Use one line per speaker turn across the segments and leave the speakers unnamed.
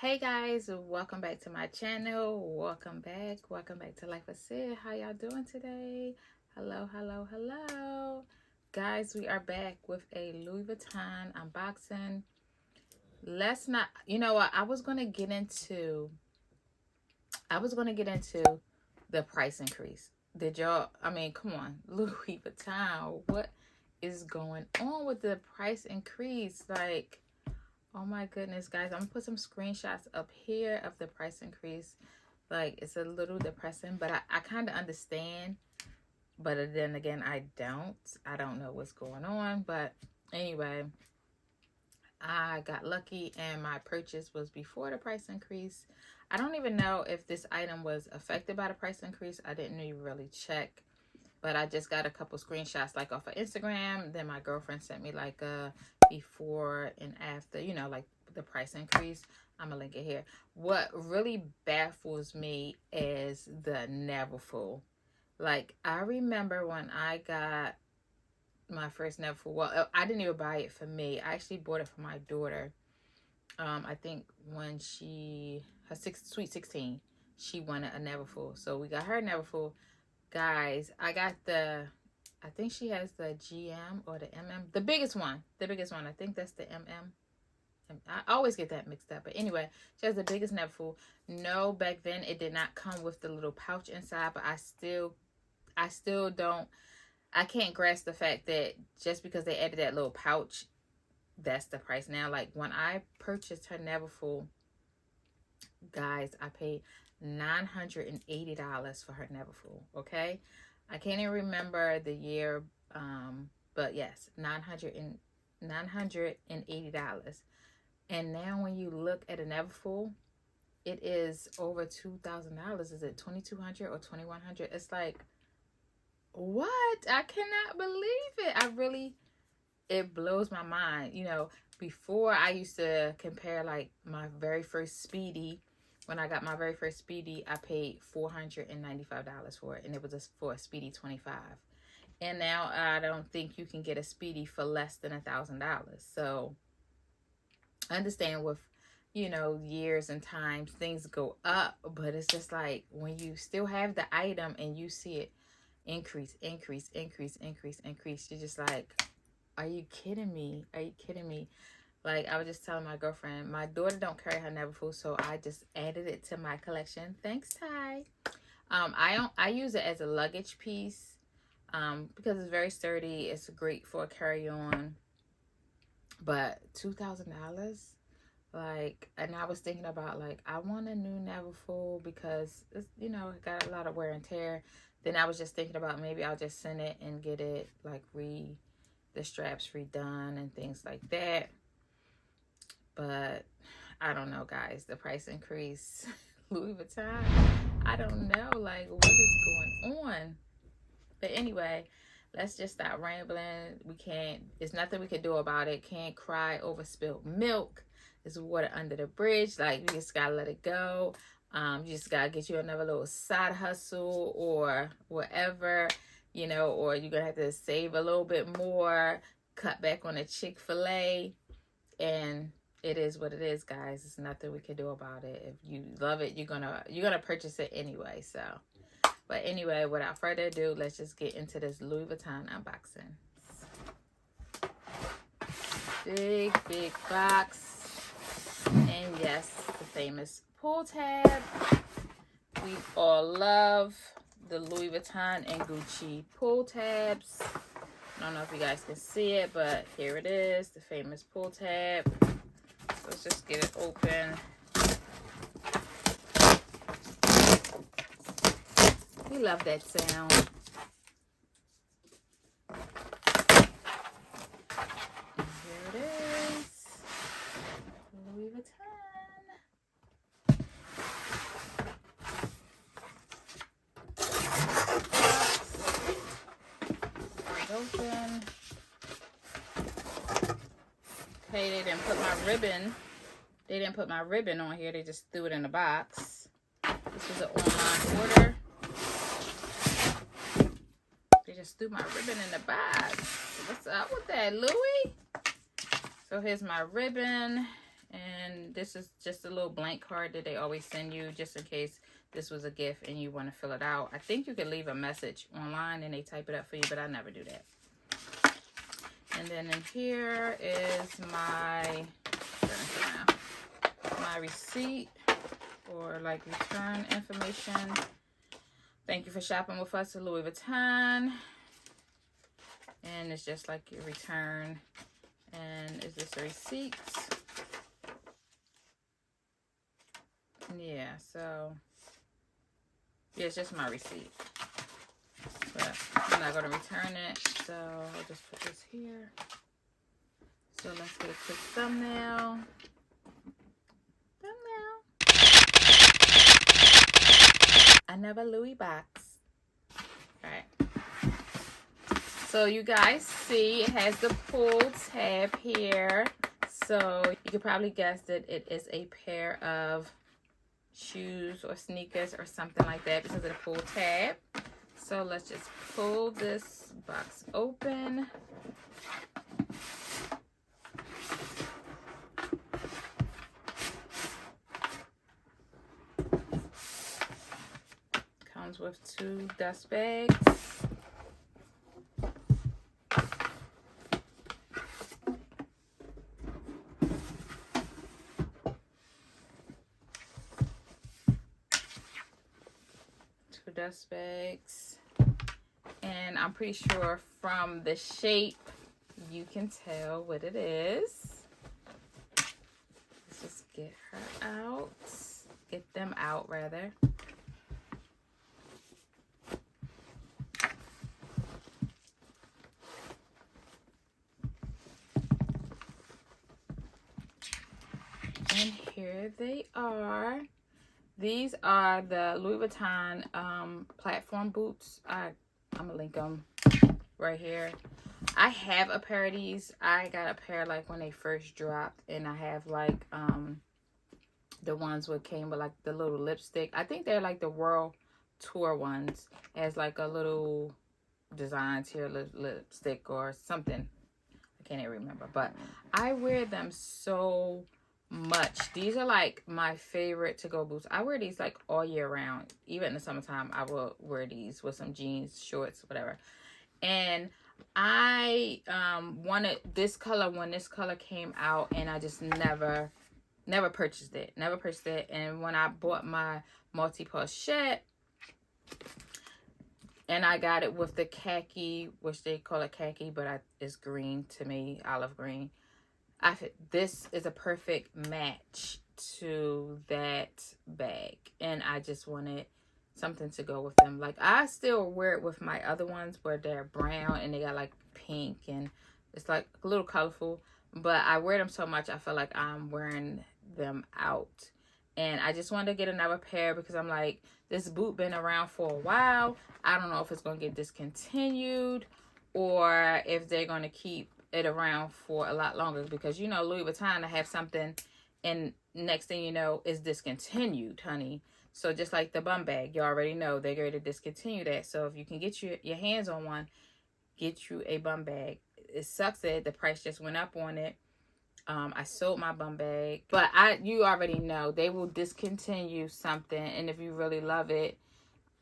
Hey guys, welcome back to my channel. Welcome back to Life with Sid. How y'all doing today? Hello. Guys, we are back with a Louis Vuitton unboxing. Let's not, you know what, I was going to get into the price increase. Did y'all, come on, Louis Vuitton, what is going on with the price increase? Like, oh my goodness, guys, I'm gonna put some screenshots up here of the price increase. Like, it's a little depressing, but I kind of understand. But then again, I don't know what's going on. But anyway, I got lucky and my purchase was before the price increase. I don't even know if this item was affected by the price increase. I didn't even really check. But I just got a couple screenshots like off of Instagram. Then my girlfriend sent me like a before and after, you know, like the price increase. I'm gonna link it here. What really baffles me is the Neverfull. Like, I remember when I got my first Neverfull. Well, I didn't even buy it for me. I actually bought it for my daughter. I think when her sweet 16, she wanted a Neverfull. So we got her Neverfull. Guys, I think she has the GM or the MM, the biggest one. I think that's the MM. I always get that mixed up, but anyway, she has the biggest Neverfull. No, back then it did not come with the little pouch inside, but I can't grasp the fact that just because they added that little pouch, that's the price now. Like, when I purchased her Neverfull, guys, I paid $980 for her Neverfull. Okay, I can't even remember the year, but yes, $980. And now when you look at a Neverfull, it is over $2,000. Is it $2,200 or $2,100? It's like, what? I cannot believe it. It blows my mind. You know, before I used to compare like my very first Speedy. When I got my very first Speedy, I paid $495 for it, and it was for a Speedy 25. And now I don't think you can get a Speedy for less than $1,000. So I understand with, you know, years and times, things go up, but it's just like when you still have the item and you see it increase, you're just like, are you kidding me? Like, I was just telling my girlfriend, my daughter don't carry her Neverfull, so I just added it to my collection. Thanks, Ty. I use it as a luggage piece because it's very sturdy. It's great for a carry-on. But $2,000, like, and I was thinking about, like, I want a new Neverfull because it's, you know, it got a lot of wear and tear. Then I was just thinking about maybe I'll just send it and get it like the straps redone and things like that. But I don't know, guys. The price increase, Louis Vuitton, I don't know, like, what is going on? But anyway, let's just stop rambling. There's nothing we can do about it. Can't cry over spilled milk. There's water under the bridge. Like, you just gotta let it go. You just gotta get you another little side hustle or whatever, you know, or you're gonna have to save a little bit more, cut back on the Chick-fil-A, and it is what it is, guys. There's nothing we can do about it. If you love it, you're gonna purchase it anyway. So, but anyway, without further ado, let's just get into this Louis Vuitton unboxing. Big box, and yes, the famous pull tab. We all love the Louis Vuitton and Gucci pull tabs. I don't know if you guys can see it, but here it is, the famous pull tab. Let's just get it open. We love that sound. And here it is. Louis Vuitton. It's open. Okay, they didn't put my ribbon on here. They just threw it in the box. This was an online order. They just threw my ribbon in the box. What's up with that, Louis? So here's my ribbon, And this is just a little blank card that they always send you just in case this was a gift and you want to fill it out. I think you could leave a message online and they type it up for you, but I never do that. And then in here is my receipt or like return information. Thank you for shopping with us at Louis Vuitton. And it's just like your return. And is this a receipt? Yeah, so yeah, it's just my receipt. But I'm not going to return it, so I'll just put this here. So let's get a quick thumbnail. Another Louis box. Alright. So you guys see it has the pull tab here. So you could probably guess that it is a pair of shoes or sneakers or something like that because of the pull tab. So let's just pull this box open. Comes with 2 dust bags. Dust bags, and I'm pretty sure from the shape you can tell what it is. Let's just get her out, get them out rather. And here they are. These are the Louis Vuitton platform boots. I'm gonna link them right here. I have a pair of these. I got a pair like when they first dropped, and I have like the ones what came with like the little lipstick. I think they're like the World Tour ones. It has like a little designs here, lipstick or something. I can't even remember, but I wear them so much. These are like my favorite to go boots. I wear these like all year round. Even in the summertime I will wear these with some jeans, shorts, whatever. And I wanted this color when this color came out, and I just never purchased it. And when I bought my multi-pochette, and I got it with the khaki, which they call it khaki, but it's green to me, olive green. This is a perfect match to that bag, and I just wanted something to go with them. Like I still wear it with my other ones where they're brown and they got like pink and it's like a little colorful, but I wear them so much I feel like I'm wearing them out. And I just wanted to get another pair because I'm like, this boot been around for a while. I don't know if it's going to get discontinued or if they're going to keep it around for a lot longer, because you know Louis Vuitton to have something and next thing you know is discontinued, honey. So just like the bum bag, you already know they're going to discontinue that. So if you can get your hands on one, get you a bum bag. It sucks that the price just went up on it. I sold my bum bag, but you already know they will discontinue something, and if you really love it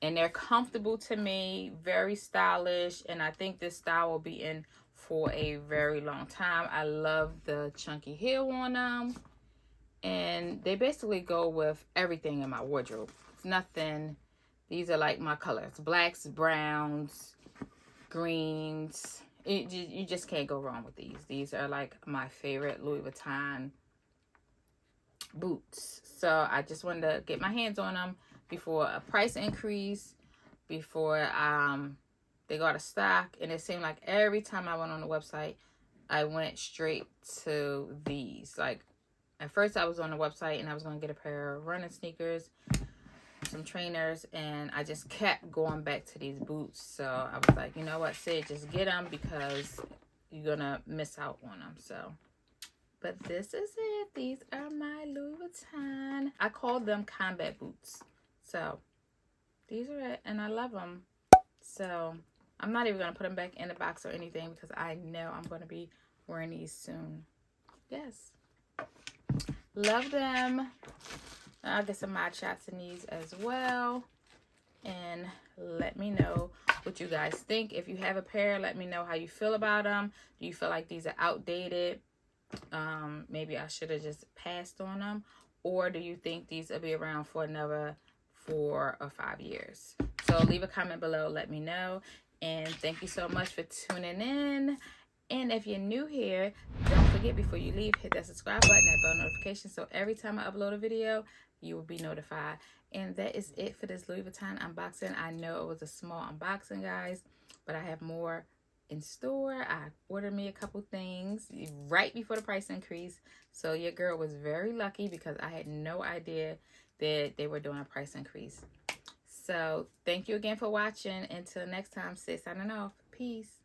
and they're comfortable to me, very stylish, and I think this style will be in for a very long time. I love the chunky heel on them, and they basically go with everything in my wardrobe. Nothing. These are like my colors: blacks, browns, greens. You just can't go wrong with these. These are like my favorite Louis Vuitton boots. So I just wanted to get my hands on them before a price increase, before they go out of stock. And it seemed like every time I went on the website, I went straight to these. Like at first I was on the website and I was going to get a pair of running sneakers, some trainers, and I just kept going back to these boots. So I was like, you know what, Sid, just get them because you're gonna miss out on them. So, but this is it. These are my Louis Vuitton. I call them combat boots. So these are it, and I love them. So I'm not even gonna put them back in the box or anything because I know I'm gonna be wearing these soon. Yes. Love them. I'll get some mod shots in these as well. And let me know what you guys think. If you have a pair, let me know how you feel about them. Do you feel like these are outdated? Maybe I should have just passed on them. Or do you think these will be around for another 4 or 5 years? So leave a comment below. Let me know. And thank you so much for tuning in. And if you're new here, don't forget, before you leave, hit that subscribe button, that bell notification, so every time I upload a video, you will be notified. And that is it for this Louis Vuitton unboxing. I know it was a small unboxing, guys, but I have more in store. I ordered me a couple things right before the price increase. So your girl was very lucky because I had no idea that they were doing a price increase. So thank you again for watching. Until next time, sis, signing off. Peace.